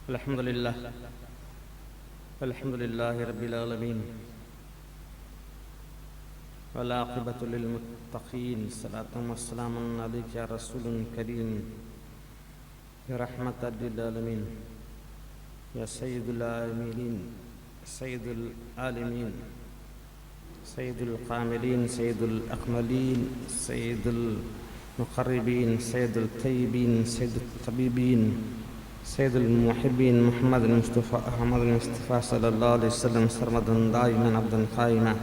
الحمد لله رب العالمين والعاقبة للمتقين صلاة والسلام عليك يا رسول كريم يا رحمة للعالمين يا سيد العالمين سيد العالمين سيد القاملين سيد الأكملين سيد المقربين سيد الطيبين سيد الطبيبين سيد المحبين محمد المصطفى أحمد المصطفى صلى الله عليه وسلم سرمدا دائما عبدا قائما.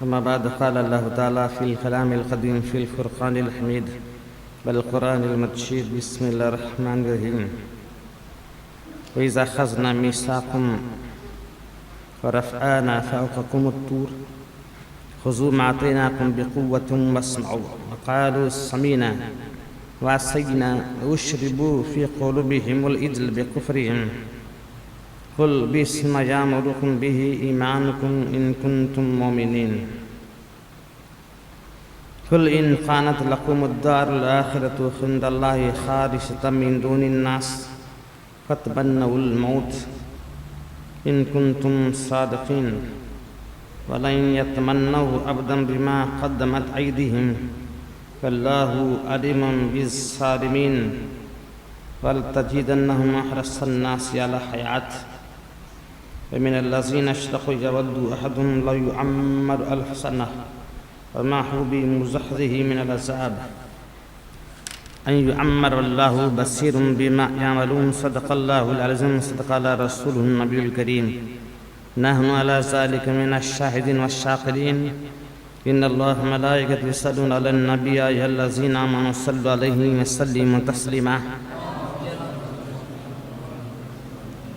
أما بعد قال الله تعالى في الكلام القديم في الفرقان الحميد بالقرآن المجيد بسم الله الرحمن الرحيم وإذا أخذنا ميثاقكم ورفعنا فوقكم الطور خذوا ما آتيناكم بقوة واسمعوا وقالوا سمعنا وعصينا واشربوا في قلوبهم العجل بكفرهم قل بئس ما يأمركم به إيمانكم إن كنتم مؤمنين قل إن كانت لكم الدار الآخرة عند الله خالصة من دون الناس فتمنوا الموت إن كنتم صادقين ولن يتمنوا أبدا بما قدمت أيديهم والله عليم بالظالمين ولتجدنهم أحرص الناس على حياة ومن الذين اشركوا يود أحدهم لو يعمر 1000 سنة وما هو بمزحزحه من العذاب أن يعمر الله بصير بما يعملون صدق الله العظيم صدق الله رسوله النبي الكريم نحن على ذلك من الشاهدين والشاكرين إن الله ملائكته يصلون على النبي يا أيها الذين آمنوا صلوا عليه وسلموا تسليما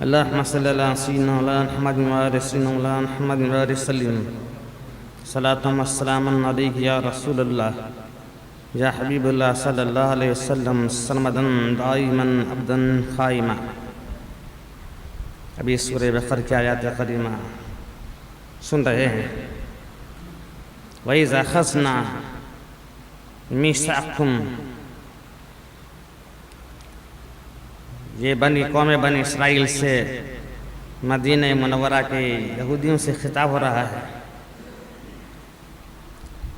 اللهم صل على سيدنا مولانا محمد وعلى سيدنا مولانا محمد وعلى وسلم صلاة والسلام عليك يا رسول الله يا حبيب الله صلى الله عليه وسلم سرمدا دائما عبدا قائما. ابھی سورہ بقرہ کی آیات قدیمہ سن رہے ہیں. وَإِذَا أَخَذْنَا مِيثَاقَكُمْ یہ قوم بنی اسرائیل سے مدینہ منورہ کے یہودیوں سے خطاب ہو رہا ہے.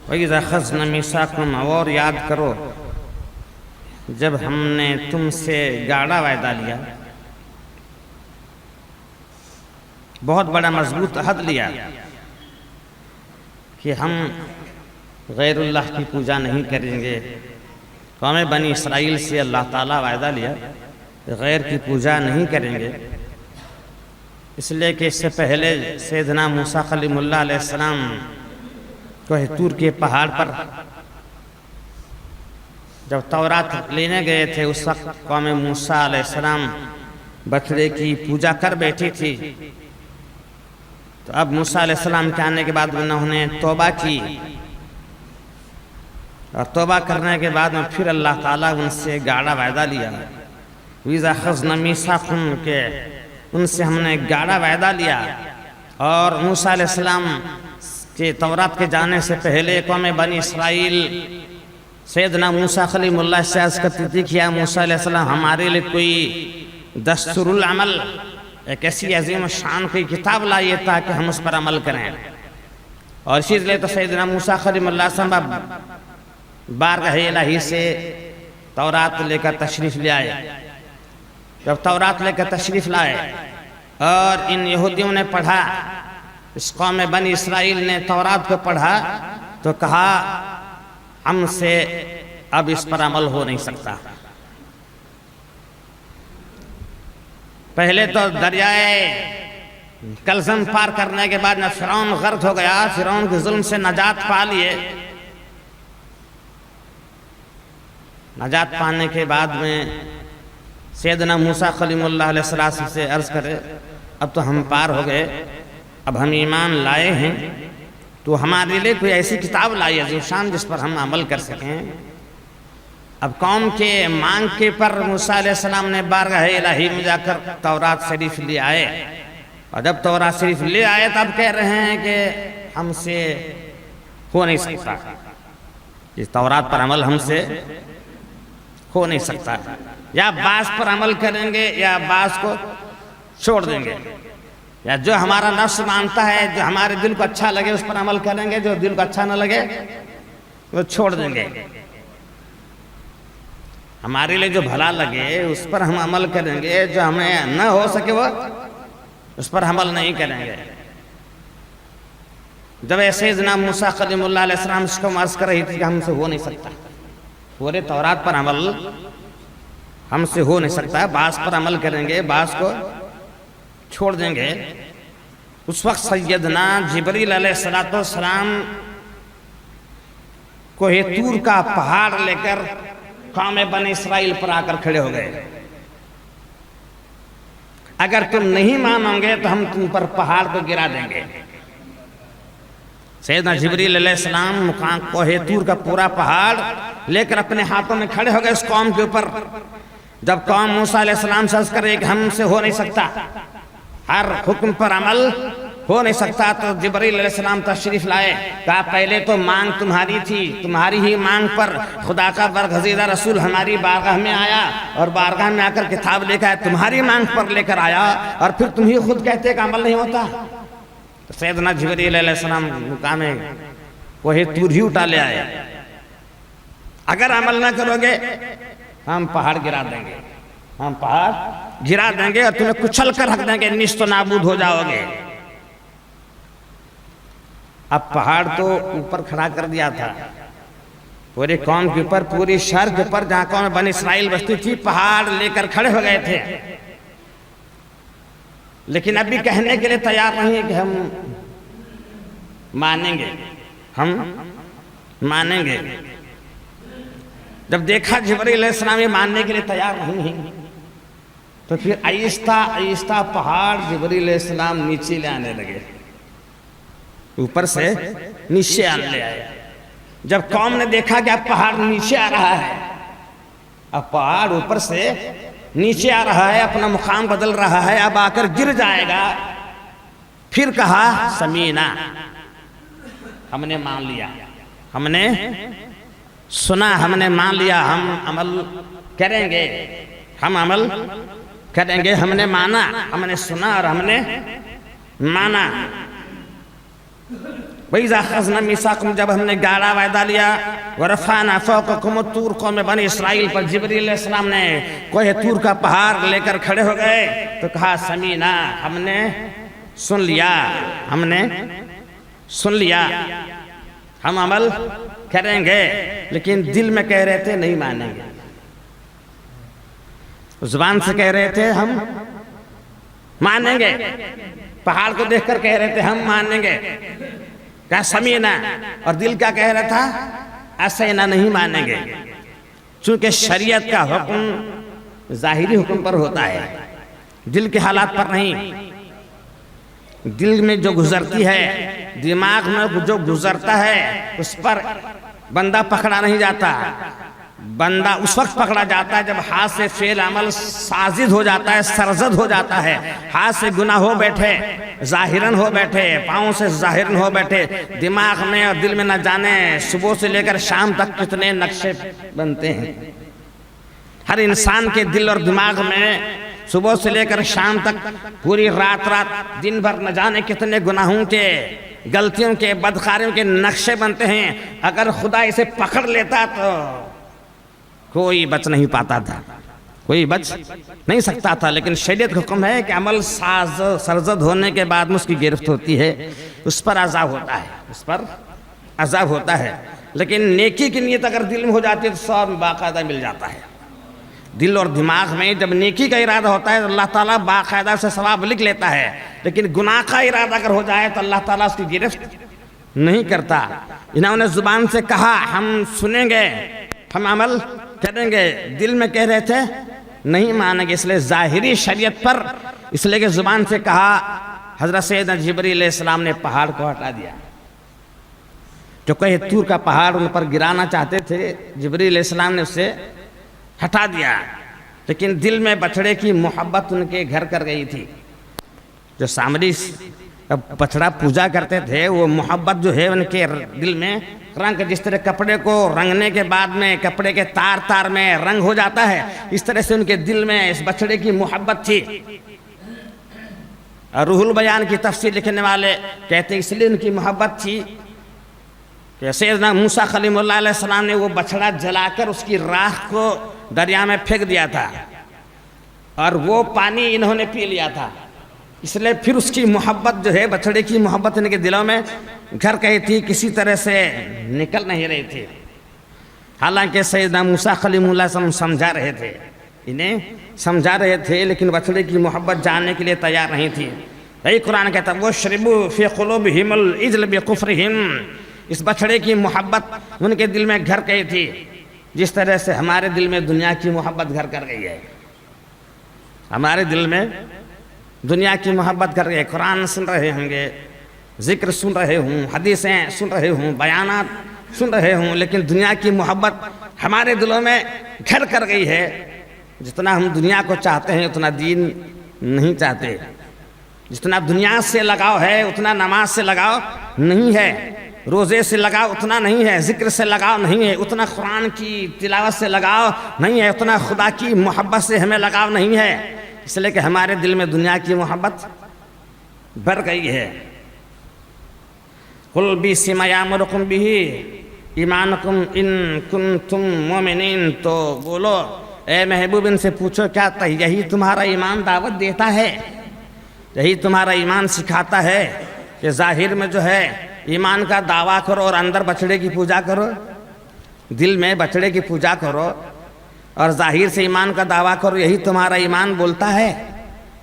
وَإِذَا أَخَذْنَا مِيثَاقَكُمْ اور یاد کرو جب ہم نے تم سے گاڑا وعدہ لیا, بہت بڑا مضبوط عہد لیا کہ ہم غیر اللہ کی پوجا نہیں کریں گے. قوم بنی اسرائیل سے اللہ تعالیٰ وعدہ لیا غیر کی پوجا نہیں کریں گے, اس لیے کہ اس سے پہلے سیدنا موسیٰ کلیم اللہ علیہ السلام کوہ طور کے پہاڑ پر جب تورات لینے گئے تھے اس وقت قوم موسیٰ علیہ السلام بکرے کی پوجا کر بیٹھی تھی. تو اب موسیٰ علیہ السلام کے آنے کے بعد انہوں نے توبہ کی, اور توبہ کرنے کے بعد میں پھر اللہ تعالیٰ ان سے گاڑا وعدہ لیا. وَإِذَا أَخَذْنَا مِيثَاقَكُمْ کہ ان سے ہم نے گاڑا وعدہ لیا. اور موسیٰ علیہ السلام کے تورات کے جانے سے پہلے قوم بنی اسرائیل سیدنا موسیٰ کلیم اللہ سے عرض کرتی تھی کہ یا موسیٰ علیہ السلام ہمارے لئے کوئی دستور العمل, ایک ایسی عظیم شان کی کتاب لائیے تاکہ ہم اس پر عمل کریں. اور اسی لئے تو سیدنا موسیٰ کلیم اللہ صلی اللہ علیہ وسلم بارگاہ الہی سے تورات لے کر تشریف لے آئے. جب تورات لے کر تشریف لائے اور ان یہودیوں نے پڑھا, اس قوم بنی اسرائیل نے تورات کو پڑھا تو کہا ہم سے اب اس پر عمل ہو نہیں سکتا. پہلے تو دریائے کلزم پار کرنے کے بعد فرعون غرق ہو گیا, فرعون کے ظلم سے نجات پا لیے. نجات پانے کے بعد میں سیدنا موسیٰ کلیم اللہ علیہ السلام سے عرض کرے اب تو ہم پار ہو گئے, اب ہم ایمان لائے ہیں تو ہمارے لئے کوئی ایسی کتاب لائیے عظیم شان جس پر ہم عمل کر سکیں. اب قوم کے مانگ کے پر موسیٰ علیہ السلام نے بارگاہ الہی میں جا کر تورات شریف لے آئے, اور جب تورات شریف لے آئے تب کہہ رہے ہیں کہ ہم سے ہو نہیں سکتا, اس تورات پر عمل ہم سے ہو نہیں سکتا. یا بعض پر عمل کریں گے یا بعض کو چھوڑ دیں گے. یا جو ہمارا نفس مانتا ہے، جو ہمارے دل کو اچھا لگے اس پر عمل کریں گے، جو دل کو اچھا نہ لگے وہ چھوڑ دیں گے. ہمارے لیے جو بھلا لگے اس پر ہم عمل کریں گے، جو ہمیں نہ ہو سکے وہ اس پر عمل نہیں کریں گے. جب ایسے جناب موسیٰ کلیم اللہ علیہ السلام اس کو عرض کر رہی تھی کہ ہم سے ہو نہیں سکتا، پورے تورات پر عمل ہم سے ہو نہیں سکتا، بعض پر عمل کریں گے بعض کو چھوڑ دیں گے. اس وقت سیدنا جبریل علیہ السلام کوہ طور کا پہاڑ لے کر قوم بنی اسرائیل پر آ کر کھڑے ہو گئے. اگر تم نہیں مانو گے تو ہم تم پر پہاڑ کو گرا دیں گے. سیدنا جبریل علیہ السلام مقام کوہ طور کا پورا پہاڑ لے کر اپنے ہاتھوں میں کھڑے ہو گئے اس قوم کے اوپر. جب قوم موسیٰ علیہ السلام سے عرض کرے کہ ہم سے ہو نہیں سکتا، ہر حکم پر عمل ہو نہیں سکتا، تو جبریل علیہ السلام تشریف لائے. کہا پہلے تو مانگ تمہاری تھی، تمہاری ہی مانگ پر خدا کا برگزیدہ رسول ہماری بارگاہ میں آیا اور بارگاہ میں آ کر کتاب لے کر تمہاری مانگ پر لے کر آیا، اور پھر تم ہی خود کہتے کہ عمل نہیں ہوتا. تو سیدنا جبریل علیہ السلام مقام کوہ طور ہی اٹھا لے آئے. اگر عمل نہ کرو گے ہم پہاڑ گرا دیں گے، ہم پہاڑ گرا دیں گے اور تمہیں کچل کر رکھ دیں گے، نیست و نابود ہو جاؤ گے. اب پہاڑ تو اوپر کھڑا کر دیا تھا، پوری قوم کے اوپر، پوری شہر کے اوپر جہاں قوم بنی اسرائیل بستی تھی، پہاڑ لے کر کھڑے ہو گئے تھے. لیکن اب بھی کہنے کے لیے تیار نہیں ہے کہ ہم مانیں گے، ہم مانیں گے. جب دیکھا جبریل علیہ السلام یہ ماننے کے لیے تیار نہیں ہے تو پھر آہستہ آہستہ پہاڑ جبریل علیہ السلام نیچے لے آنے لگے، اوپر سے نیچے آنے لے آئے. جب قوم نے دیکھا کہ اب پہاڑ نیچے آ رہا ہے، اب پہاڑ اوپر سے نیچے آ رہا ہے، اپنا مقام بدل رہا ہے، اب آ کر گر جائے گا، پھر کہا سمینا، ہم نے مان لیا، ہم نے سنا، ہم نے مان لیا، ہم عمل کریں گے، ہم عمل کریں گے، ہم نے مانا، ہم نے سنا اور ہم نے مانا. وَإِذَا أَخَذْنَا مِيثَاقَكُمْ، جب ہم نے گاڑا وعدہ لیا، وَرَفَعْنَا فَوْقَكُمُ الطُّورَ، قوم بنی اسرائیل پر جبریل علیہ السلام نے کوہ طور کا پہاڑ لے کر کھڑے ہو گئے تو کہا سمینا، ہم نے سن لیا، ہم نے سن لیا، ہم عمل کریں گے. لیکن دل میں کہہ رہے تھے نہیں مانیں گے، زبان سے کہہ رہے تھے ہم مانیں گے، پہاڑ کو دیکھ کر کہہ رہے تھے ہم مانیں گے، کہا سمینا، اور دل کیا کہہ رہا تھا؟ اسینا، نہیں مانیں گے. چونکہ شریعت کا حکم ظاہری حکم پر ہوتا ہے، دل کے حالات پر نہیں. دل میں جو گزرتی ہے، دماغ میں جو گزرتا ہے، اس پر بندہ پکڑا نہیں جاتا. بندہ اس وقت پکڑا جاتا ہے جب ہاتھ سے فعل عمل سازد ہو جاتا ہے، سرزد ہو جاتا ہے، ہاتھ سے گناہ ہو بیٹھے، ظاہراً ہو بیٹھے، پاؤں سے ظاہراً ہو بیٹھے، دماغ میں اور دل میں نہ جانے صبح سے لے کر شام تک کتنے نقشے بنتے ہیں. ہر انسان کے دل اور دماغ میں صبح سے لے کر شام تک پوری رات دن بھر نہ جانے کتنے گناہوں کے، غلطیوں کے، بدکاریوں کے نقشے بنتے ہیں. اگر خدا اسے پکڑ لیتا تو کوئی بچ نہیں پاتا تھا، کوئی بچ نہیں سکتا تھا. لیکن شریعت کا حکم ہے کہ عمل سرزد ہونے کے بعد میں اس کی گرفت ہوتی ہے، اس پر عذاب ہوتا ہے، اس پر عذاب ہوتا ہے. لیکن نیکی کی نیت اگر دل میں ہو جاتی ہے تو ثواب باقاعدہ مل جاتا ہے. دل اور دماغ میں جب نیکی کا ارادہ ہوتا ہے تو اللہ تعالیٰ باقاعدہ سے ثواب لکھ لیتا ہے. لیکن گناہ کا ارادہ اگر ہو جائے تو اللہ تعالیٰ اس کی گرفت نہیں کرتا. انہوں نے زبان سے کہا ہم سنیں گے، ہم عمل کریں گے، دل میں کہہ رہے تھے نہیں مانیں گے. اس لیے ظاہری شریعت پر، اس لیے کہ زبان سے کہا، حضرت سیدنا جبریل علیہ السلام نے پہاڑ کو ہٹا دیا. جو کوہ طور کا پہاڑ ان پر گرانا چاہتے تھے، جبریل علیہ السلام نے اسے ہٹا دیا. لیکن دل میں بچڑے کی محبت ان کے گھر کر گئی تھی. جو سامری بچڑا پوجا کرتے تھے، وہ محبت جو ہے ان کے دل میں رنگ جس طرح کپڑے کو رنگنے کے بعد میں کپڑے کے تار تار میں رنگ ہو جاتا ہے، اس طرح سے ان کے دل میں اس بچڑے کی محبت تھی۔ اور روح البیان کی تفسیر لکھنے والے کہتے ہیں اس لیے ان کی محبت تھی کہ سیدنا موسیٰ کلیم اللہ علیہ السلام نے وہ بچڑا جلا کر اس کی راکھ کو دریا میں پھینک دیا تھا اور وہ پانی انہوں نے پی لیا تھا، اس لیے پھر اس کی محبت جو ہے بچڑے کی محبت ان کے دلوں میں گھر گئی تھی، کسی طرح سے نکل نہیں رہی تھی۔ حالانکہ سیدنا موسیٰ کلیم اللہ علیہ السلام سمجھا رہے تھے، انہیں سمجھا رہے تھے، لیکن بچڑے کی محبت جاننے کے لیے تیار نہیں تھی۔ یہی قرآن کہتا ہے وَشْرِبُوا فِي قُلُوبِهِمُ الْعِجْلَ بِكُفْرِهِمْ، اس بچڑے کی محبت ان کے دل میں گھر گئی تھی جس طرح سے ہمارے دل میں دنیا کی محبت گھر کر گئی ہے۔ ہمارے دل میں دنیا کی محبت کر گئے، قرآن سن رہے ہوں گے، ذکر سن رہے ہوں، حدیثیں سن رہے ہوں، بیانات سن رہے ہوں، لیکن دنیا کی محبت ہمارے دلوں میں گھر کر گئی ہے۔ جتنا ہم دنیا کو چاہتے ہیں اتنا دین نہیں چاہتے، جتنا دنیا سے لگاؤ ہے اتنا نماز سے لگاؤ نہیں ہے، روزے سے لگاؤ اتنا نہیں ہے، ذکر سے لگاؤ نہیں ہے، اتنا قرآن کی تلاوت سے لگاؤ نہیں ہے، اتنا خدا کی محبت سے ہمیں لگاؤ نہیں ہے، اس لیے کہ ہمارے دل میں دنیا کی محبت بھر گئی ہے۔ قُلْ بِسْمَ يَأْمُرُكُمْ بِهِ ایمانکم ان کنتم مومنین، تو بولو اے محبوب ان سے پوچھو کیا یہی تمہارا ایمان دعوت دیتا ہے، یہی تمہارا ایمان سکھاتا ہے کہ ظاہر میں جو ہے ایمان کا دعویٰ کرو اور اندر بچڑے کی پوجا کرو، دل میں بچڑے کی پوجا کرو اور ظاہر سے ایمان کا دعویٰ کرو، یہی تمہارا ایمان بولتا ہے،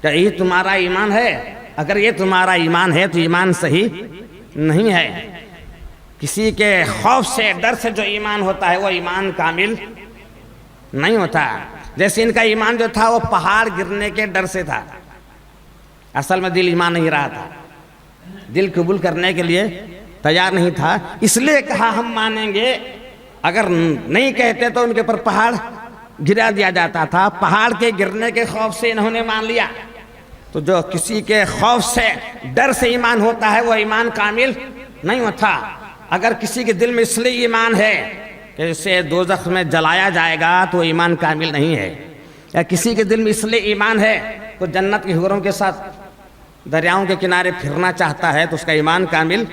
کیا یہی تمہارا ایمان ہے؟ اگر یہ تمہارا ایمان ہے تو ایمان صحیح نہیں ہے۔ کسی کے خوف سے ڈر سے جو ایمان ہوتا ہے وہ ایمان کامل نہیں ہوتا۔ جیسے ان کا ایمان جو تھا وہ پہاڑ گرنے کے ڈر سے تھا، اصل میں دل ایمان نہیں رہا تھا، دل قبول کرنے کے لیے تیار نہیں تھا، اس لیے کہا ہم مانیں گے، اگر نہیں کہتے تو ان کے پر پہاڑ گرا دیا جاتا تھا۔ پہاڑ کے گرنے کے خوف سے انہوں نے مان لیا، تو جو کسی کے خوف سے ڈر سے ایمان ہوتا ہے وہ ایمان کامل نہیں ہوتا۔ اگر کسی کے دل میں اس لیے ایمان ہے کہ اسے دوزخ میں جلایا جائے گا تو ایمان کامل نہیں ہے، یا کسی کے دل میں اس لیے ایمان ہے تو جنت کی حوروں کے ساتھ دریاؤں کے کنارے پھرنا چاہتا ہے تو اس کا ایمان کامل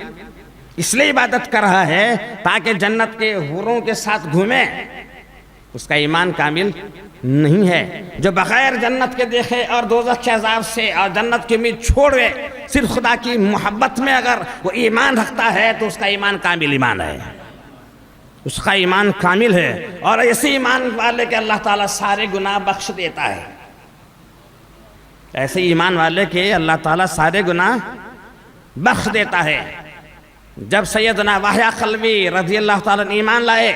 اس لیے عبادت کر رہا ہے تاکہ جنت کے حوروں کے ساتھ گھومے، اس کا ایمان کامل نہیں ہے۔ جو بغیر جنت کے دیکھے اور دوزخ کے عذاب سے اور جنت کی امید چھوڑے صرف خدا کی محبت میں اگر وہ ایمان رکھتا ہے تو اس کا ایمان کامل ایمان ہے، اس کا ایمان کامل ہے۔ اور ایسے ایمان والے کہ اللہ تعالیٰ سارے گناہ بخش دیتا ہے، ایسے ایمان والے کہ اللہ تعالیٰ سارے گناہ بخش دیتا ہے۔ جب سیدنا واحیہ قلبی رضی اللہ تعالیٰ نے ایمان لائے،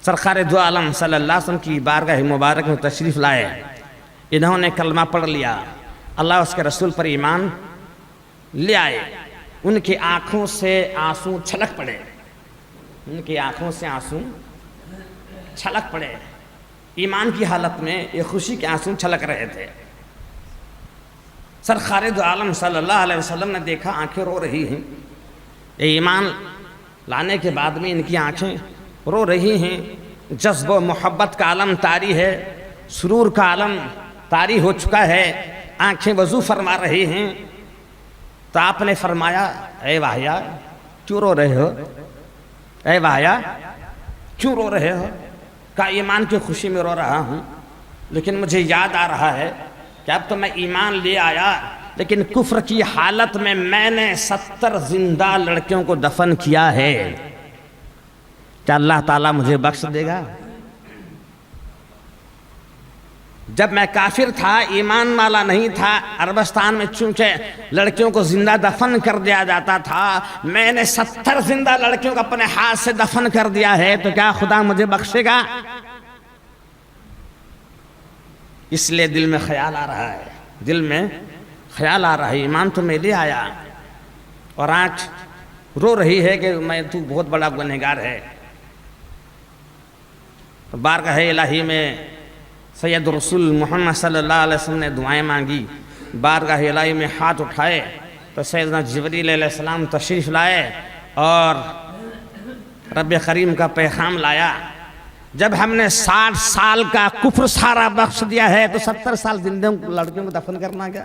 سرکار دو عالم صلی اللہ علیہ وسلم کی بارگاہ مبارک میں تشریف لائے، انہوں نے کلمہ پڑھ لیا، اللہ اس کے رسول پر ایمان لے آئے، ان کی آنکھوں سے آنسو چھلک پڑے، ان کی آنکھوں سے آنسو چھلک پڑے، ایمان کی حالت میں یہ خوشی کے آنسو چھلک رہے تھے۔ سرکار دو عالم صلی اللہ علیہ وسلم نے دیکھا آنکھیں رو رہی ہیں، یہ ایمان لانے کے بعد میں ان کی آنکھیں رو رہی ہیں، جذب و محبت کا عالم طاری ہے، سرور کا عالم طاری ہو چکا ہے، آنکھیں وضو فرما رہی ہیں۔ تو آپ نے فرمایا اے واحیہ کیوں رو رہے ہو، اے واحیہ کیوں رو رہے ہو؟ کہا ایمان کی خوشی میں رو رہا ہوں، لیکن مجھے یاد آ رہا ہے کہ اب تو میں ایمان لے آیا لیکن کفر کی حالت میں میں نے 70 زندہ لڑکیوں کو دفن کیا ہے، کیا اللہ تعالیٰ مجھے بخش دے گا؟ جب میں کافر تھا، ایمان والا نہیں تھا، عربستان میں چونکہ لڑکیوں کو زندہ دفن کر دیا جاتا تھا، میں نے 70 زندہ لڑکیوں کو اپنے ہاتھ سے دفن کر دیا ہے، تو کیا خدا مجھے بخشے گا؟ اس لیے دل میں خیال آ رہا ہے، دل میں خیال آ رہا ہے، ایمان تو میں لے آیا اور آنکھ رو رہی ہے کہ میں تو بہت بڑا گنہگار ہے۔ بارگاہ الہی میں سید رسول محمد صلی اللہ علیہ وسلم نے دعائیں مانگی، بارگاہ الہی میں ہاتھ اٹھائے تو سیدنا جبریل علیہ السلام تشریف لائے اور رب کریم کا پیغام لایا، جب ہم نے 60 سال کا کفر سارا بخش دیا ہے تو 70 سال زندہ لڑکیوں کو دفن کرنا کیا؟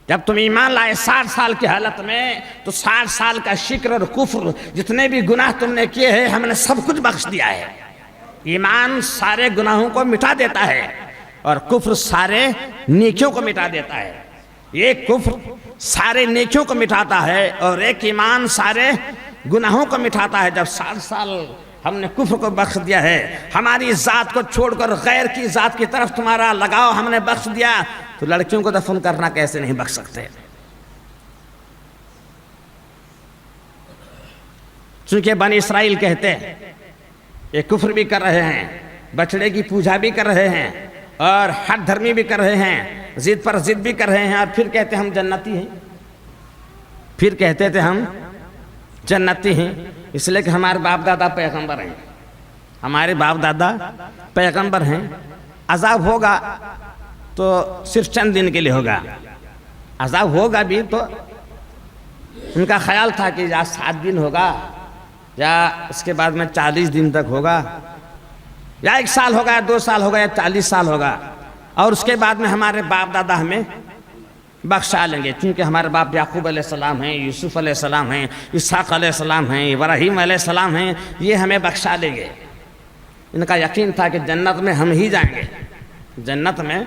جب تم ایمان لائے 60 سال کی حالت میں تو 60 سال کا شکر اور کفر جتنے بھی گناہ تم نے کیے ہیں ہم نے سب کچھ بخش دیا ہے۔ ایمان سارے گناہوں کو مٹا دیتا ہے اور کفر سارے نیکیوں کو مٹا دیتا ہے۔ ایک کفر سارے نیکیوں کو مٹاتا ہے اور ایک ایمان سارے گناہوں کو مٹاتا ہے۔ جب 60 سال ہم نے کفر کو بخش دیا ہے، ہماری ذات کو چھوڑ کر غیر کی ذات کی طرف تمہارا لگاؤ ہم نے بخش دیا، تو لڑکیوں کو دفن کرنا کیسے نہیں بخش سکتے؟ چونکہ بنی اسرائیل کہتے ہیں یہ کفر بھی کر رہے ہیں، بچڑے کی پوجا بھی کر رہے ہیں اور حد دھرمی بھی کر رہے ہیں، ضد پر ضد بھی کر رہے ہیں، اور پھر کہتے ہیں ہم جنتی ہیں۔ پھر کہتے تھے ہم جنتی ہیں، اس لیے کہ ہمارے باپ دادا پیغمبر ہیں، ہمارے باپ دادا پیغمبر ہیں۔ عذاب ہوگا تو صرف چند دن کے لیے ہوگا، عذاب ہوگا بھی تو ان کا خیال تھا کہ یا 7 دن ہوگا یا اس کے بعد میں 40 دن تک ہوگا، یا 1 سال ہوگا یا 2 سال ہوگا یا 40 سال ہوگا، اور اس کے بعد میں ہمارے باپ دادا ہمیں بخشا لیں گے، کیونکہ ہمارے باپ یعقوب علیہ السلام ہیں، یوسف علیہ السلام ہیں، اسحاق علیہ السلام ہیں، ابراہیم علیہ السلام ہیں، یہ ہمیں بخشا لیں گے۔ ان کا یقین تھا کہ جنت میں ہم ہی جائیں گے، جنت میں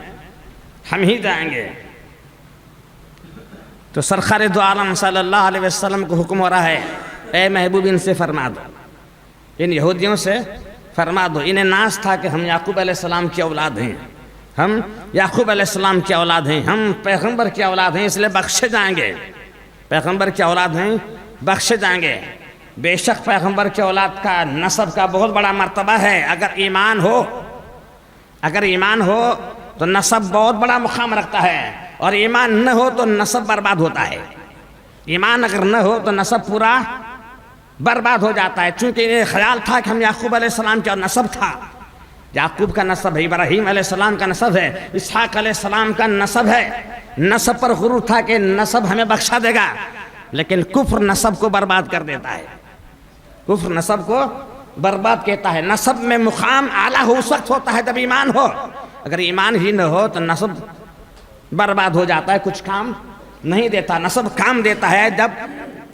ہم ہی جائیں گے۔ تو سرکار دو عالم صلی اللہ علیہ وسلم کو حکم ہو رہا ہے، اے محبوب ان سے فرما دو، ان یہودیوں سے فرما دو، انہیں ناز تھا کہ ہم یعقوب علیہ السلام کی اولاد ہیں، ہم یعقوب علیہ السلام کی اولاد ہیں، ہم پیغمبر کی اولاد ہیں، اس لیے بخشے جائیں گے، پیغمبر کی اولاد ہیں بخشے جائیں گے۔ بے شک پیغمبر کی اولاد کا نسب کا بہت بڑا مرتبہ ہے، اگر ایمان ہو تو نسب بہت بڑا مقام رکھتا ہے، اور ایمان نہ ہو تو نسب برباد ہوتا ہے۔ ایمان اگر نہ ہو تو نسب پورا برباد ہو جاتا ہے، چونکہ یہ خیال تھا کہ ہم یعقوب علیہ السلام کا نسب تھا، یعقوب کا نسب ہے، ابراہیم علیہ السلام کا نسب ہے، اسحاق علیہ السلام کا نسب ہے، نسب پر غرور تھا کہ نسب ہمیں بخشا دے گا، لیکن کفر نسب کو برباد کر دیتا ہے، کفر نسب کو برباد کہتا ہے۔ نسب میں مقام اعلیٰ ہو اس وقت ہوتا ہے جب ایمان ہو، اگر ایمان ہی نہ ہو تو نسب برباد ہو جاتا ہے، کچھ کام نہیں دیتا۔ نسب کام دیتا ہے جب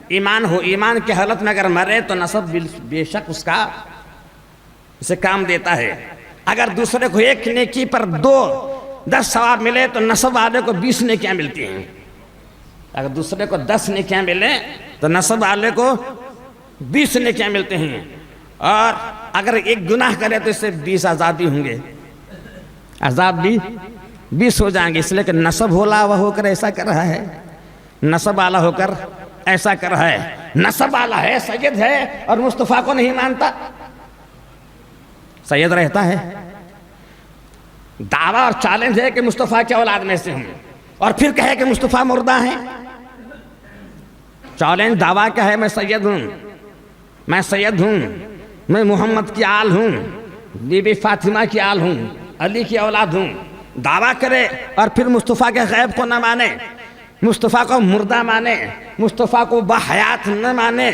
ایمان ہو، ایمان کی حالت میں اگر مرے تو نسب بے شک اسے کام دیتا ہے۔ اگر دوسرے کو 1 نیکی پر 10 ثواب ملے تو نسب والے کو 20 نیکیاں ملتی ہیں، اگر دوسرے کو 10 نیکیاں ملے تو نسب والے کو 20 نیکیاں ملتے ہیں، اور اگر ایک گناہ کرے تو اس سے 20 عذاب بھی ہوں گے، عذاب بھی 20 ہو جائیں گے، اس لیے کہ نسب والا ہو کر ایسا کر رہا ہے، نسب والا ہو کر ایسا کر رہا ہے، نسب والا ہے، سید ہے، اور مصطفیٰ کو نہیں مانتا، سید رہتا ہے، دعویٰ اور چیلنج ہے کہ مصطفیٰ کی اولاد میں سے ہوں، اور پھر کہے کہ مصطفیٰ مردہ ہیں۔ چیلنج دعویٰ کیا ہے؟ میں سید ہوں، میں سید ہوں، میں محمد کی آل ہوں، بی بی فاطمہ کی آل ہوں، علی کی اولاد ہوں، دعویٰ کرے اور پھر مصطفیٰ کے غیب کو نہ مانے، مصطفیٰ کو مردہ مانے، مصطفیٰ کو باحیات نہ مانے،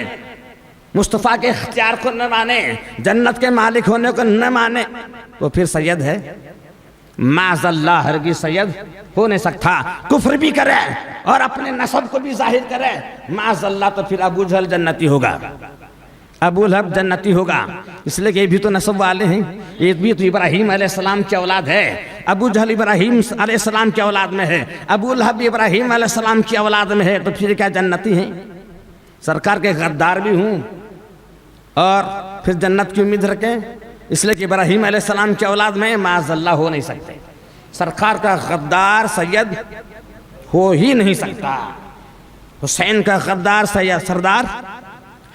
مصطفیٰ کے اختیار کو نہ مانے، جنت کے مالک ہونے کو نہ مانے، وہ پھر سید ہے؟ معاذ اللہ، ہرگز سید ہو نہیں سکتا۔ کفر بھی کرے اور اپنے نسب کو بھی ظاہر کرے، معاذ اللہ، تو پھر ابو جہل جنتی ہوگا، ابو لہب جنتی ہوگا، اس لیے کہ یہ بھی تو نسب والے ہیں، یہ بھی تو ابراہیم علیہ السلام کی اولاد ہے، ابو جہل ابراہیم علیہ السلام کی اولاد میں ہے، ابو لہب ابراہیم علیہ السلام کی اولاد میں ہے، تو پھر کیا جنتی ہیں؟ سرکار کے غدار بھی ہوں اور پھر جنت کی امید رکھیں، اس لیے کہ ابراہیم علیہ السلام کی اولاد میں معاذ اللہ ہو نہیں سکتے، سرکار کا غدار سید ہو ہی نہیں سکتا، حسین کا غدار سردار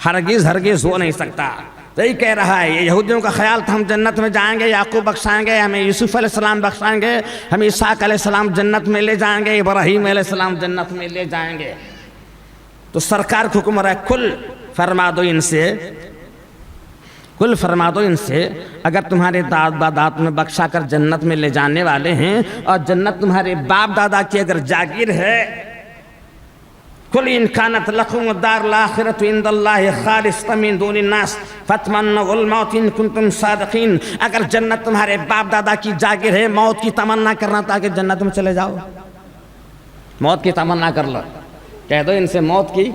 ہرگز ہو نہیں سکتا۔ تو یہ کہہ رہا ہے، یہ یہودیوں کا خیال تھا ہم جنت میں جائیں گے، یعقوب بخشائیں گے، ہمیں یوسف علیہ السلام بخشائیں گے، ہم اسحاق علیہ السلام جنت میں لے جائیں گے، ابراہیم علیہ السلام جنت میں لے جائیں گے۔ تو سرکار کو حکم رہا ہے، کل فرما دو ان سے اگر تمہارے داد میں بخشا کر جنت میں لے جانے والے ہیں، اور جنت تمہارے باپ دادا کی اگر جاگیر ہے، قل ان كانت لكم الدار الاخرة عند الله خالصة من دون الناس فتمنوا الموت ان كنتم صادقين. اگر جنت تمہارے باپ دادا کی جاگیر ہے، موت کی تمنا کرنا تاکہ جنت میں چلے جاؤ. موت کی تمنا کر لو، کہہ دو ان سے موت کی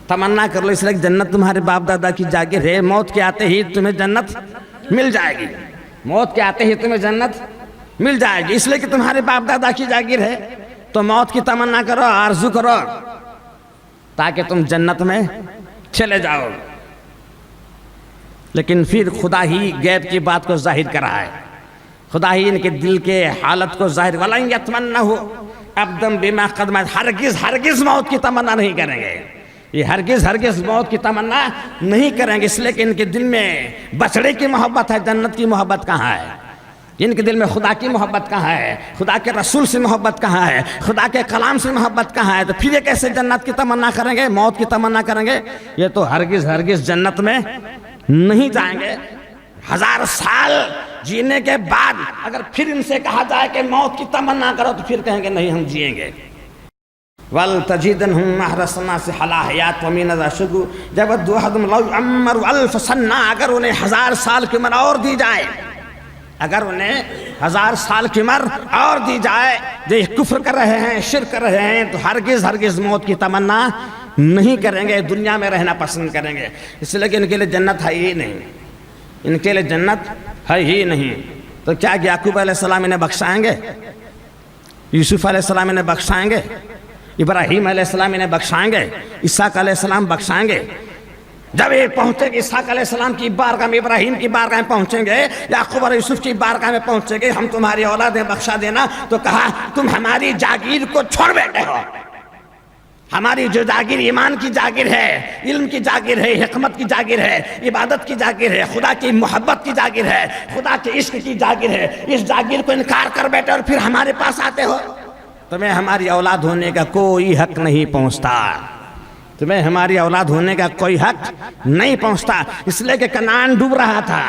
تمنا کر لو، اس لیے جنت تمہارے باپ دادا کی جاگیر ہے، موت کے آتے ہی تمہیں جنت مل جائے گی. موت کے آتے ہی تمہیں جنت مل جائے گی، اس لیے کہ تمہارے باپ دادا کی جاگیر ہے. تو موت کی تمنا کرو، آرزو کرو تاکہ تم جنت میں چلے جاؤ. لیکن پھر خدا ہی غیب کی بات کو ظاہر کر رہا ہے، خدا ہی ان کے دل کے حالت کو ظاہر. وَلَن يَتْمَنَّهُ أَبْدًا بِمَا قَدَّمَتْ. ہرگز موت کی تمنا نہیں کریں گے، یہ ہرگز موت کی تمنا نہیں کریں گے، اس لیے کہ ان کے دل میں بچڑے کی محبت ہے. جنت کی محبت کہاں ہے؟ ان کے دل میں خدا کی محبت کہاں ہے؟ خدا کے رسول سے محبت کہاں ہے؟ خدا کے کلام سے محبت کہاں ہے؟ تو پھر یہ کیسے جنت کی تمنا کریں گے، موت کی تمنا کریں گے؟ یہ تو ہرگز جنت میں نہیں جائیں گے. 1000 سال جینے کے بعد اگر پھر ان سے کہا جائے کہ موت کی تمنا کرو تو پھر کہیں گے نہیں ہم جئیں گے. وَلْتَجِدَنْهُمْ أَحْرَصَ النَّاسِ عَلَىٰ حَيَاةٍ وَمِنْ أَشَدُّ يَوَدُّ أَحَدُهُمْ لَوْ يُعَمَّرُ أَلْفَ سَنَةٍ. اگر انہیں 1000 سال کی عمر اور دی جائے، اگر انہیں 1000 سال کی عمر اور دی جائے، جو کفر کر رہے ہیں، شرک کر رہے ہیں، تو ہرگز موت کی تمنا نہیں کریں گے، دنیا میں رہنا پسند کریں گے. اس لیے کہ ان کے لیے جنت ہے ہی نہیں، ان کے لیے جنت ہے ہی نہیں. تو کیا یعقوب علیہ السلام انہیں بخشائیں گے؟ یوسف علیہ السلام انہیں بخشائیں گے؟ ابراہیم علیہ السلام انہیں بخشائیں گے؟ اسحاق علیہ السلام بخشائیں گے؟ جب یہ پہنچے گے اسحاق علیہ السلام کی بارگاہ میں، ابراہیم کی بارگاہ میں پہنچیں گے، یعقوب اور یوسف کی بارگاہ میں پہنچیں گے، ہم تمہاری اولاد ہیں بخشا دینا، تو کہا تم ہماری جاگیر کو چھوڑ بیٹھے ہو. ہماری جو جاگیر ایمان کی جاگیر ہے، علم کی جاگیر ہے، حکمت کی جاگیر ہے، عبادت کی جاگیر ہے، خدا کی محبت کی جاگیر ہے، خدا کے عشق کی جاگیر ہے، اس جاگیر کو انکار کر بیٹھے اور پھر ہمارے پاس آتے ہو. تمہیں ہماری اولاد ہونے کا کوئی حق نہیں پہنچتا، تمہیں ہماری اولاد ہونے کا کوئی حق نہیں پہنچتا. اس لیے کہ کنعان ڈوب رہا تھا،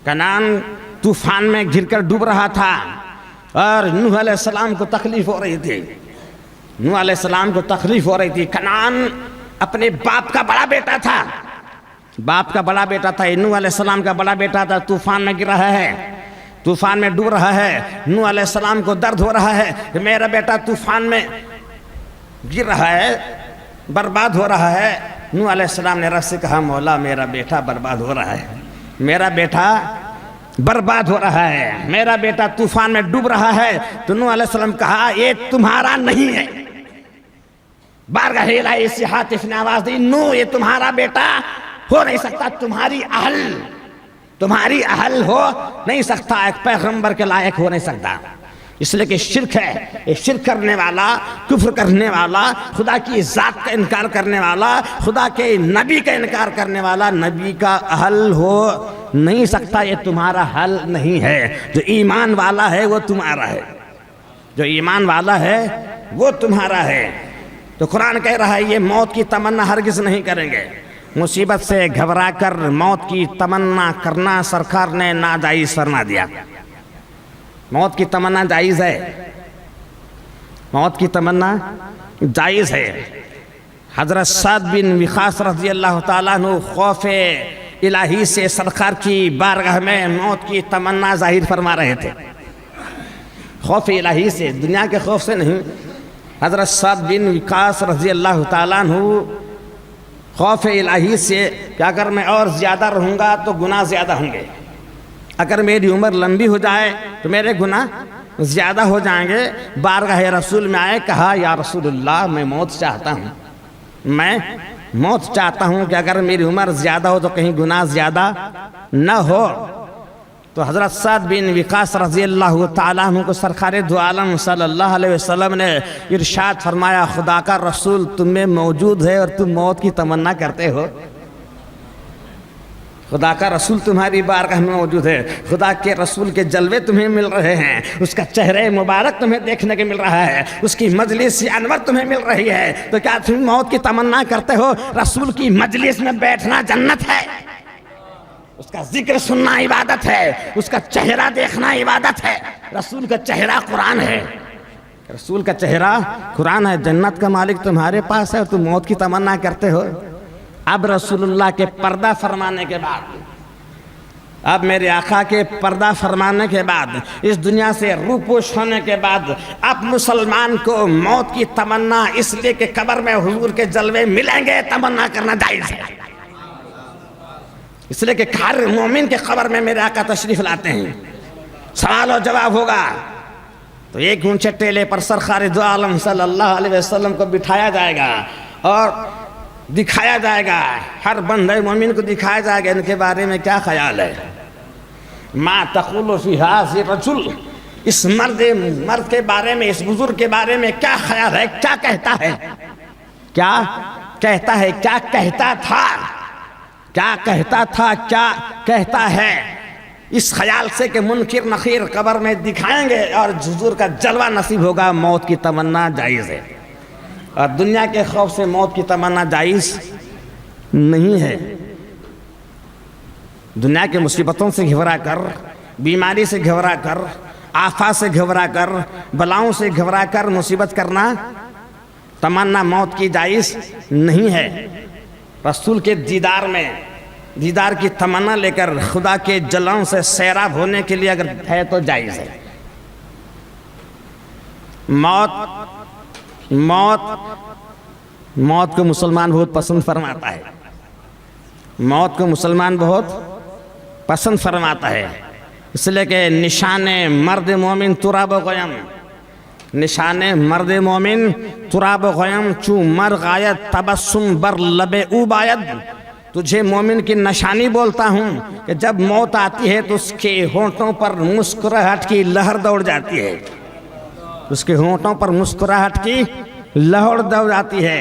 کنعان طوفان میں گر کر ڈوب رہا تھا، اور نوح علیہ السلام کو تکلیف ہو رہی تھی، نوح علیہ السلام کو تکلیف ہو رہی تھی. کنعان اپنے باپ کا بڑا بیٹا تھا، باپ کا بڑا بیٹا تھا، نوح علیہ السلام کا بڑا بیٹا تھا. طوفان میں گر رہا ہے، طوفان میں ڈوب رہا ہے. نوح علیہ السلام کو درد ہو رہا ہے کہ میرا بیٹا طوفان میں گر رہا ہے، برباد ہو رہا ہے. نوح علیہ السلام نے رب سے کہا مولا میرا بیٹا برباد ہو رہا ہے، میرا بیٹا برباد ہو رہا ہے، میرا بیٹا طوفان میں ڈوب رہا ہے. تو نوح علیہ السلام کہا یہ تمہارا نہیں ہے. بارگاہ الہی سے ہاتف نے آواز دی، نوح یہ تمہارا بیٹا ہو نہیں سکتا، تمہاری اہل ہو نہیں سکتا، ایک پیغمبر کے لائق ہو نہیں سکتا. اس لیے کہ شرک ہے، یہ شرک کرنے والا، کفر کرنے والا، خدا کی ذات کا انکار کرنے والا، خدا کے نبی کا انکار کرنے والا نبی کا اہل ہو نہیں سکتا. یہ تمہارا حل نہیں ہے. جو ایمان والا ہے وہ تمہارا ہے، جو ایمان والا ہے وہ تمہارا ہے. تو قرآن کہہ رہا ہے یہ موت کی تمنا ہرگز نہیں کریں گے. مصیبت سے گھبرا کر موت کی تمنا کرنا سرکار نے ناجائز فرما دیا. موت کی تمنا جائز ہے، موت کی تمنا جائز ہے. حضرت سعد بن وقاص رضی اللہ تعالیٰ عنہ خوف الہی سے سرکار کی بارگاہ میں موت کی تمنا ظاہر فرما رہے تھے. خوف الہی سے، دنیا کے خوف سے نہیں. حضرت سعد بن وقاص رضی اللہ تعالیٰ عنہ خوف الہی سے کہ اگر میں اور زیادہ رہوں گا تو گناہ زیادہ ہوں گے، اگر میری عمر لمبی ہو جائے تو میرے گناہ زیادہ ہو جائیں گے. بارگاہ رسول میں آئے، کہا یا رسول اللہ میں موت چاہتا ہوں، میں موت چاہتا ہوں کہ اگر میری عمر زیادہ ہو تو کہیں گناہ زیادہ نہ ہو. تو حضرت سعد بن وقاص رضی اللہ تعالیٰ عنہ کو سرکار دو عالم صلی اللہ علیہ وسلم نے ارشاد فرمایا خدا کا رسول تم میں موجود ہے اور تم موت کی تمنا کرتے ہو. خدا کا رسول تمہاری بارگاہ میں موجود ہے، خدا کے رسول کے جلوے تمہیں مل رہے ہیں، اس کا چہرہ مبارک تمہیں دیکھنے کے مل رہا ہے، اس کی مجلس انور تمہیں مل رہی ہے. تو کیا تم موت کی تمنا کرتے ہو؟ رسول کی مجلس میں بیٹھنا جنت ہے، اس کا ذکر سننا عبادت ہے، اس کا چہرہ دیکھنا عبادت ہے. رسول کا چہرہ قرآن ہے، رسول کا چہرہ قرآن ہے، جنت کا مالک تمہارے پاس ہے اور تم موت کی تمنا کرتے ہو۔ اب رسول اللہ کے پردہ فرمانے کے بعد، اب میرے آقا کے پردہ فرمانے کے بعد، اس دنیا سے روپوش ہونے کے بعد، اب مسلمان کو موت کی تمنا اس لیے کہ قبر میں حضور کے جلوے ملیں گے تمنا کرنا جائز ہے، اس لیے کہ ہر مومن کے قبر میں میرے آقا تشریف لاتے ہیں، سوال و جواب ہوگا تو ایک اونچے ٹیلے پر سرکار دو عالم صلی اللہ علیہ وسلم کو بٹھایا جائے گا اور دکھایا جائے گا، ہر بندے مومن کو دکھایا جائے گا ان کے بارے میں کیا خیال ہے۔ ما تقول فی ھذا الرجل، اس مرد کے بارے میں، اس بزرگ کے بارے میں کیا خیال ہے، کیا کہتا ہے، کیا کہتا ہے، کیا کہتا تھا، کیا کہتا تھا، کیا کہتا ہے، اس خیال سے کہ منکر نکیر قبر میں دکھائیں گے اور حضور کا جلوہ نصیب ہوگا، موت کی تمنا جائز ہے۔ اور دنیا کے خوف سے موت کی تمنا جائز نہیں ہے۔ دنیا کے مصیبتوں سے گھبرا کر، بیماری سے گھبرا کر، آفات سے گھبرا کر، بلاؤں سے گھبرا کر مصیبت کرنا، تمنا موت کی جائز نہیں ہے۔ رسول کے دیدار کی تمنا لے کر خدا کے جلوں سے سیراب ہونے کے لیے اگر ہے تو جائز ہے۔ موت کو مسلمان بہت پسند فرماتا ہے، موت کو مسلمان بہت پسند فرماتا ہے، اس لیے کہ نشان مرد مومن تراب و غیم، نشان مرد مومن تراب و غیم، چون مرغ آید تبسم بر لب او باید، تجھے مومن کی نشانی بولتا ہوں کہ جب موت آتی ہے تو اس کے ہونٹوں پر مسکراہٹ کی لہر دوڑ جاتی ہے، اس کے ہونٹوں پر مسکراہٹ کی لہر دوڑ جاتی ہے۔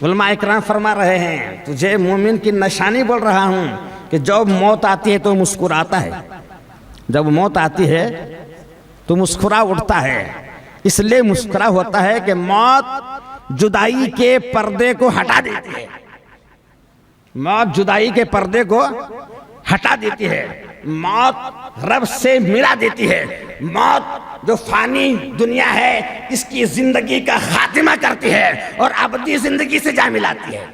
علماء اکرام فرما رہے ہیں تجھے مومن کی نشانی بول رہا ہوں کہ جب موت آتی ہے تو مسکراتا ہے، جب موت آتی ہے تو مسکرا اٹھتا ہے، اس لیے مسکرا ہوتا ہے کہ موت جدائی کے پردے کو ہٹا دیتی ہے، موت جدائی کے پردے کو ہٹا دیتی ہے، موت رب سے ملا دیتی ہے، موت جو فانی دنیا ہے اس کی زندگی کا خاتمہ کرتی ہے اور ابدی زندگی سے جا ملاتی ہے۔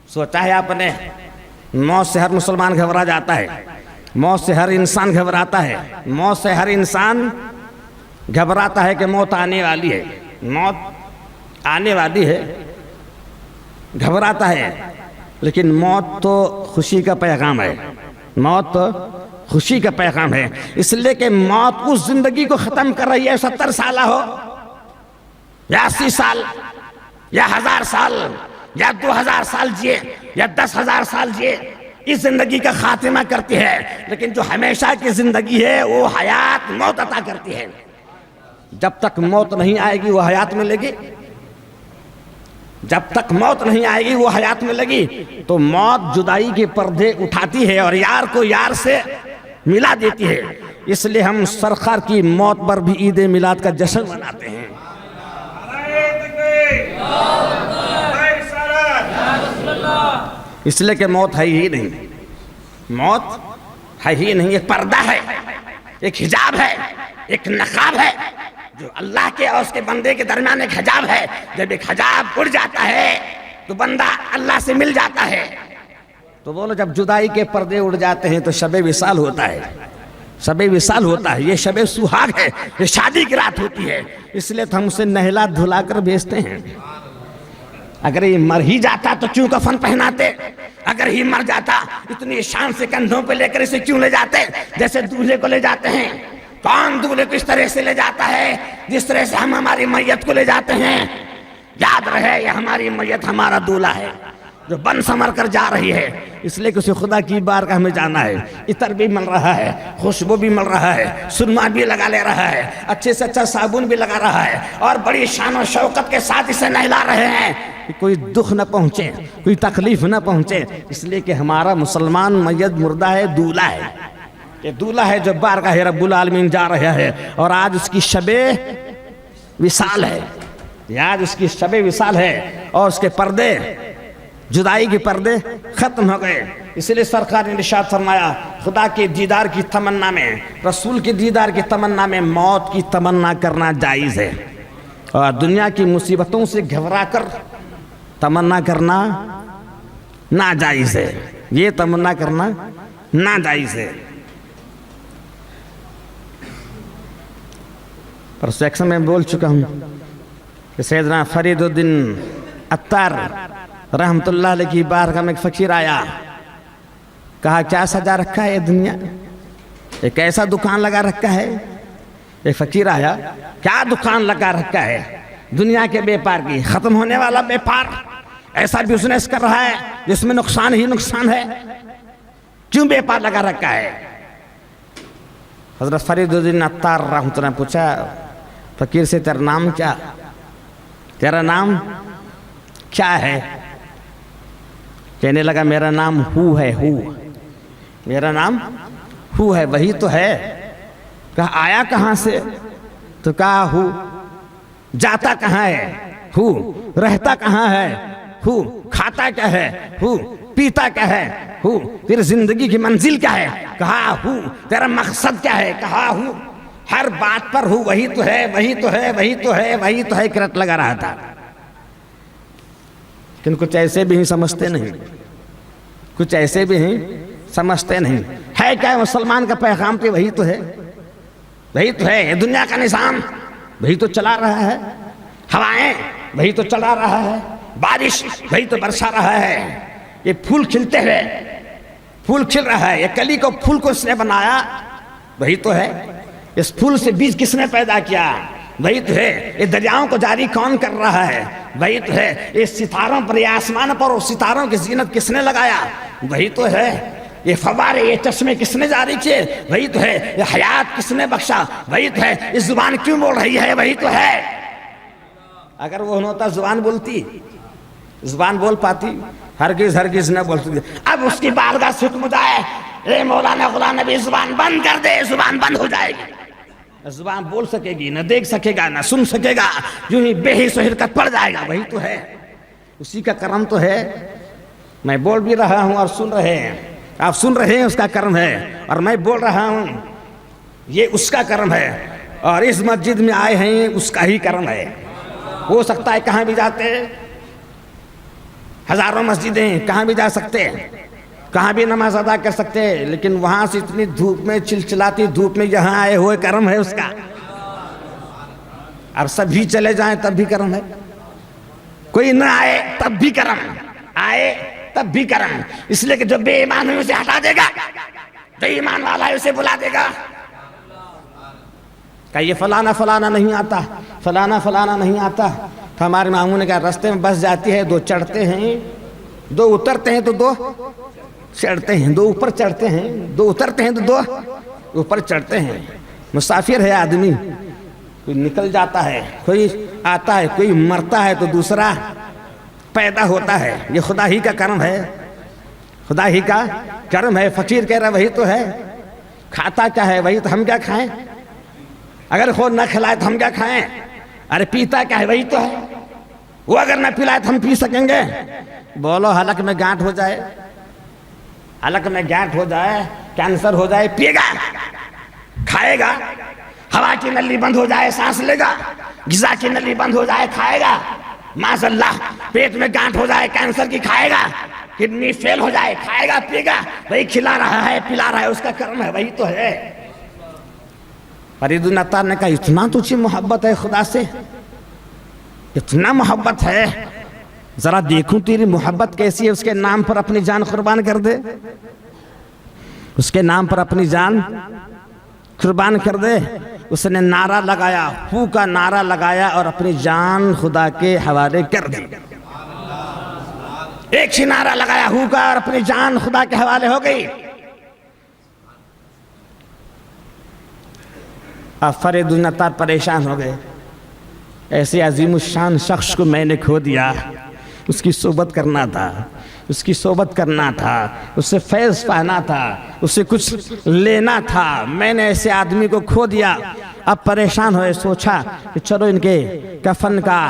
سوچا ہے آپ نے، موت سے ہر مسلمان گھبرا جاتا ہے، موت سے ہر انسان گھبراتا ہے، موت سے ہر انسان گھبراتا ہے کہ موت آنے والی ہے، موت آنے والی ہے، گھبراتا ہے، لیکن موت تو خوشی کا پیغام ہے، موت تو خوشی کا پیغام ہے، اس لیے کہ موت اس زندگی کو ختم کر رہی ہے، 70 سالہ ہو یا 80 سال یا 1000 سال یا 2000 سال جیے یا 10,000 سال جیے، اس زندگی کا خاتمہ کرتی ہے، لیکن جو ہمیشہ کی زندگی ہے وہ حیات موت عطا کرتی ہے۔ جب تک موت نہیں آئے گی وہ حیات ملے گی، جب تک موت نہیں آئے گی وہ حیات ملے گی۔ تو موت جدائی کے پردے اٹھاتی ہے اور یار کو یار سے ملا دیتی ہے، اس لیے ہم سرکار کی موت پر بھی عید میلاد کا جشن مناتے ہیں۔ اس لیے کہ موت ہے ہی نہیں، موت ہے ہی نہیں، ایک پردہ ہے، ایک حجاب ہے، ایک نقاب ہے جو اللہ کے اور اس کے بندے کے درمیان ایک حجاب ہے۔ جب ایک حجاب اڑ جاتا ہے تو بندہ اللہ سے مل جاتا ہے۔ تو بولو جب جدائی کے پردے اڑ جاتے ہیں تو شب وصال ہوتا ہے، شب وصال ہوتا ہے، یہ شب سہاگ ہے، یہ شادی کی رات ہوتی ہے، اس لیے تو ہم اسے نہلا دھلا کر بھیجتے ہیں۔ اگر یہ مر ہی جاتا تو کیوں کفن پہناتے، اگر ہی مر جاتا اتنی شان سے کندھوں پہ لے کر اسے کیوں لے جاتے، جیسے دولہے کو لے جاتے ہیں۔ کون دولہے کو اس طرح سے لے جاتا ہے جس طرح سے ہم ہماری میت کو لے جاتے ہیں؟ یاد رہے یہ ہماری میت ہمارا دولہا ہے جو بن سمر کر جا رہی ہے، اس لیے کہ اسے خدا کی بارگاہ میں جانا ہے، عطر بھی مل رہا ہے، خوشبو بھی مل رہا ہے، سرما بھی لگا لے رہا ہے، اچھے سے اچھا صابن بھی لگا رہا ہے اور بڑی شان و شوقت کے ساتھ اسے نہلا رہے ہیں کہ کوئی دکھ نہ پہنچے، کوئی تکلیف نہ پہنچے، اس لیے کہ ہمارا مسلمان میت مردہ ہے، دولہا ہے، یہ دولہا ہے جو بارگاہ رب العالمین جا رہا ہے، اور آج اس کی شب وصال ہے، آج اس کی شب وصال ہے اور اس کے پردے، جدائی کے پردے ختم ہو گئے۔ اس لیے سرکار نے ارشاد فرمایا خدا کے دیدار کی تمنا میں، رسول کے دیدار کی تمنا میں موت کی تمنا کرنا جائز ہے، اور دنیا کی مصیبتوں سے گھبرا کر تمنا کرنا ناجائز ہے، یہ تمنا کرنا ناجائز ہے۔ پر سیکشن میں بول چکا ہوں کہ سیدنا فرید الدین عطار رحمت اللہ علیہ کی بارگاہ میں ایک فقیر آیا، کہا کیا سجا رکھا ہے یہ دنیا، ایک ایسا دکان لگا رکھا ہے۔ ایک فقیر آیا، کیا دکان لگا رکھا ہے دنیا کے بیپار کی، ختم ہونے والا بیپار، ایسا بزنس کر رہا ہے جس میں نقصان ہی نقصان ہے، کیوں بیپار لگا رکھا ہے؟ حضرت فرید الدین عطار رحمۃ اللہ نے پوچھا فقیر سے تیرا نام کیا، تیرا نام کیا ہے؟ کہنے لگا میرا نام ہو ہے، ہو، میرا نام ہو ہے۔ وہی تو ہے۔ کہا آیا کہاں سے؟ تو کہا ہو۔ جاتا کہاں ہے؟ ہو۔ رہتا کہاں ہے؟ ہو۔ کھاتا کیا ہے؟ ہو۔ پیتا کیا ہے؟ ہو۔ پھر زندگی کی منزل کیا ہے؟ کہا ہو۔ تیرا مقصد کیا ہے؟ کہا ہو۔ ہر بات پر ہو، وہی تو ہے، وہی تو ہے، وہی تو ہے، وہی تو ہے، کرت لگا رہا تھا۔ لیکن کچھ ایسے بھی ہی سمجھتے نہیں، کچھ ایسے بھی ہی سمجھتے نہیں۔ ہے کیا مسلمان کا پیغام کہ وہی تو ہے، وہی تو ہے، یہ دنیا کا نظام وہی تو چلا رہا ہے، ہوائیں وہی تو چلا رہا ہے، بارش وہی تو برسا رہا ہے، یہ پھول کھلتے ہوئے پھول کھل رہا ہے، یہ کلی کو پھول کو اس نے بنایا وہی تو ہے، اس پھول سے بیج کس نے پیدا کیا وہی تو ہے، یہ دریاؤں کو جاری کون کر رہا ہے وہی تو ہے، یہ ستاروں پر، یہ آسمان پر اور ستاروں کی زینت کس نے لگایا وہی تو ہے، یہ فوارے، یہ چشمے کس نے جاری کیے وہی تو ہے، یہ حیات کس نے بخشا وہی تو ہے، یہ زبان کیوں بول رہی ہے وہی تو ہے۔ اگر وہ ہوتا زبان بولتی، زبان بول پاتی؟ ہرگز ہرگز نہ بولتی۔ اب اس کی بارگاہ سے حکم جائے اے مولانا غلام نبی زبان بند کر دے، زبان بند ہو جائے گی، زبان بول سکے گی نہ، دیکھ سکے گا نہ، سن سکے گا، یوں ہی بے حس و حرکت پڑ جائے گا۔ وہی تو ہے، اسی کا کرم تو ہے، میں بول بھی رہا ہوں اور سن رہے ہیں، آپ سن رہے ہیں، اس کا کرم ہے، اور میں بول رہا ہوں یہ اس کا کرم ہے، اور اس مسجد میں آئے ہیں اس کا ہی کرم ہے۔ ہو سکتا ہے کہاں بھی جاتے، ہزاروں مسجدیں، کہاں بھی جا سکتے، کہاں بھی نماز ادا کر سکتے، لیکن وہاں سے اتنی دھوپ میں، چلچلاتی دھوپ میں یہاں آئے ہوئے کرم ہے اس کا، اور سبھی چلے جائیں تب بھی کرم ہے، کوئی نہ آئے تب بھی کرم، آئے تب بھی کرم، اس لیے کہ جو بے ایمان ہے اسے ہٹا دے گا، جو ایمان والا ہے اسے بلا دے گا۔ کہ یہ فلانا فلانا نہیں آتا، فلانا فلانا نہیں آتا، تو ہمارے ماموں نے کہا رستے میں بس جاتی ہے، دو چڑھتے ہیں، دو اترتے ہیں تو دو چڑھتے ہیں، دو اوپر چڑھتے ہیں، دو اترتے ہیں تو دو اوپر چڑھتے ہیں۔ مسافر ہے آدمی، کوئی نکل جاتا ہے، کوئی آتا ہے، کوئی مرتا ہے تو دوسرا پیدا ہوتا ہے، یہ خدا ہی کا کرم ہے، خدا ہی کا کرم ہے۔ فقیر کہہ رہا وہی تو ہے، کھاتا کیا ہے وہی تو، ہم کیا کھائیں، اگر خود نہ کھلائے تو ہم کیا کھائیں، ارے پیتا کیا ہے وہی تو ہے، وہ اگر نہ پلائے تو ہم پی سکیں گے، بولو حلق میں گانٹھ ہو جائے، حلق میں گانٹھ ہو جائے، کینسر ہو جائے، پیے گا، کھائے گا، ہوا کی نلی بند ہو جائے سانس لے گا، غذا کی نلی بند ہو جائے کھائے گا، معاذ اللہ پیٹ میں گانٹھ ہو جائے کینسر کی کھائے گا، کڈنی فیل ہو جائے کھائے گا، پیے گا، وہی کھلا رہا ہے پلا رہا ہے، اس کا کرم ہے، وہی تو ہے۔ فرید العطار نے کہا اتنا تجھے محبت ہے خدا سے، اتنا محبت ہے، ذرا دیکھوں تیری محبت کیسی ہے، اس کے نام پر اپنی جان قربان کر دے، اس کے نام پر اپنی جان قربان کر دے۔ اس نے نعرہ لگایا، ہو کا نعرہ لگایا اور اپنی جان خدا کے حوالے کر دی، ایک ہی نعرہ لگایا ہو کا اور اپنی جان خدا کے حوالے ہو گئی۔ اب فرید العطار پریشان ہو گئے، ایسے عظیم الشان شخص کو میں نے کھو دیا، اس کی صحبت کرنا تھا، اس کی صحبت کرنا تھا، اس سے فیض پانا تھا، اس سے کچھ لینا تھا، میں نے ایسے آدمی کو کھو دیا۔ اب پریشان ہوئے، سوچا کہ چلو ان کے کفن کا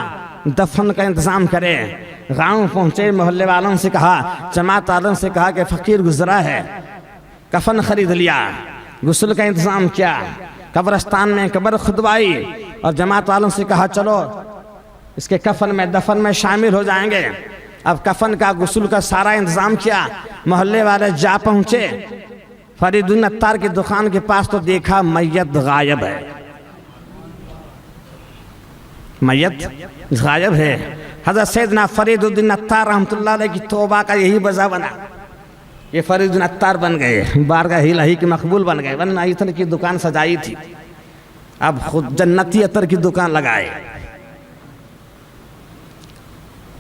دفن کا انتظام کرے. گاؤں پہنچے, محلے والوں سے کہا, جماعت والوں سے کہا کہ فقیر گزرا ہے. کفن خرید لیا, غسل کا انتظام کیا, قبرستان میں قبر کھدوائی اور جماعت والوں سے کہا چلو اس کے کفن میں دفن میں شامل ہو جائیں گے. اب کفن کا غسل کا سارا انتظام کیا. محلے والے جا پہنچے فرید الدین عطار کی دکان کے پاس, تو دیکھا میت غائب ہے. میت غائب ہے. حضرت سیدنا فرید الدین عطار رحمۃ اللہ علیہ کی توبہ کا یہی وجہ بنا. یہ فرید الدین عطار بن گئے, بارگاہ الہی کے مقبول بن گئے. ورنہ عطر کی دکان سجائی تھی, اب خود جنتی عطر کی دکان لگائے.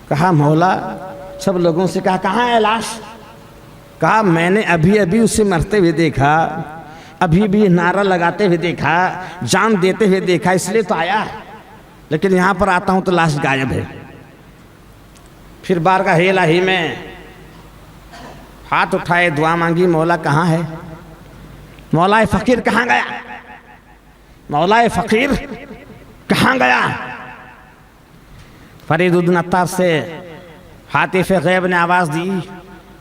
کہا مولا, سب لوگوں سے کہا کہاں ہے لاش؟ کہا میں نے ابھی ابھی اسے مرتے ہوئے دیکھا, ابھی بھی نعرہ لگاتے ہوئے دیکھا, جان دیتے ہوئے دیکھا, اس لیے تو آیا, لیکن یہاں پر آتا ہوں تو لاش غائب ہے. پھر بارگاہ الہی میں ہاتھ اٹھائے, دعا مانگی, مولا کہاں ہے؟ مولا فقیر کہاں گیا؟ مولا فقیر کہاں گیا؟ فرید الدین عطار سے حاطف غیب نے آواز دی,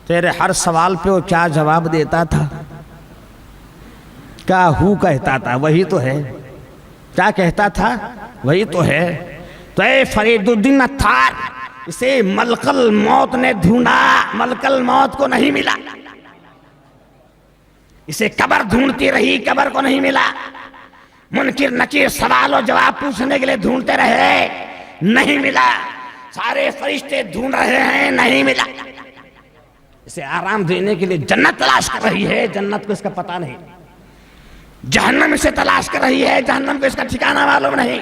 تیرے ہر سوال پہ وہ کیا جواب دیتا تھا؟ کیا ہو کہتا تھا, وہی تو ہے. کیا کہتا تھا, وہی تو ہے. تو اے فرید الدین عطار, اسے ملک الموت نے ڈھونڈا, ملک الموت کو نہیں ملا. اسے قبر ڈھونڈتی رہی, قبر کو نہیں ملا. منکر نکیر سوال و جواب پوچھنے کے لیے ڈھونڈتے رہے, نہیں ملا. سارے فرشتے ڈھونڈ رہے ہیں, نہیں ملا. اسے آرام دینے کے لیے جنت تلاش کر رہی ہے, جنت کو اس کا پتہ نہیں. جہنم اسے تلاش کر رہی ہے, جہنم کو اس کا ٹھکانہ معلوم نہیں.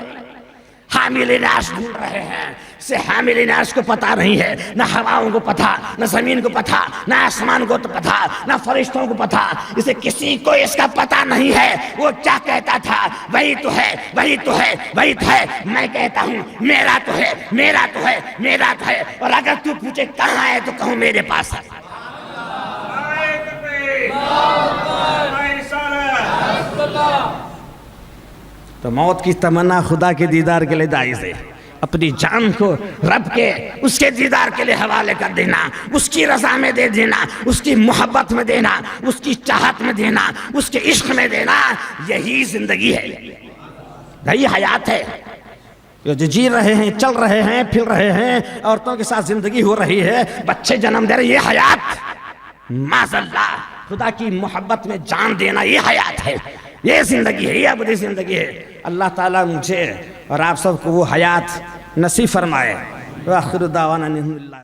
حامل نعش ڈھونڈ رہے ہیں, اسے حامل نعش کو پتہ نہیں ہے. نہ ہواؤں کو پتہ, نہ زمین کو پتہ, نہ آسمان کو تو پتہ, نہ فرشتوں کو پتہ. اسے کسی کو اس کا پتہ نہیں ہے. وہ کیا کہتا تھا, وہی تو ہے, وہی تو ہے, وہی تو ہے. میں کہتا ہوں میرا تو ہے, میرا تو ہے, میرا تو ہے. اور اگر تو پوچھے کہاں ہے تو کہوں میرے پاس ہے. تو موت کی تمنا خدا کے دیدار کے لیے جائز ہے. اپنی جان کو رب کے, اس کے دیدار کے لیے حوالے کر دینا, اس کی رضا میں دے دینا, اس کی محبت میں دینا, اس کی چاہت میں دینا, اس کے عشق میں دینا. یہی زندگی ہے, یہی حیات ہے. جو جی رہے ہیں, چل رہے ہیں, پھر رہے ہیں, عورتوں کے ساتھ زندگی ہو رہی ہے, بچے جنم دے رہے, یہ حیات معاذ اللہ خدا کی محبت میں جان دینا, یہ حیات ہے, یہ زندگی ہے, یہ ابدی زندگی ہے. اللہ تعالیٰ مجھے اور آپ سب کو وہ حیات نصیب فرمائے. وآخر دعوانا الحمدللہ.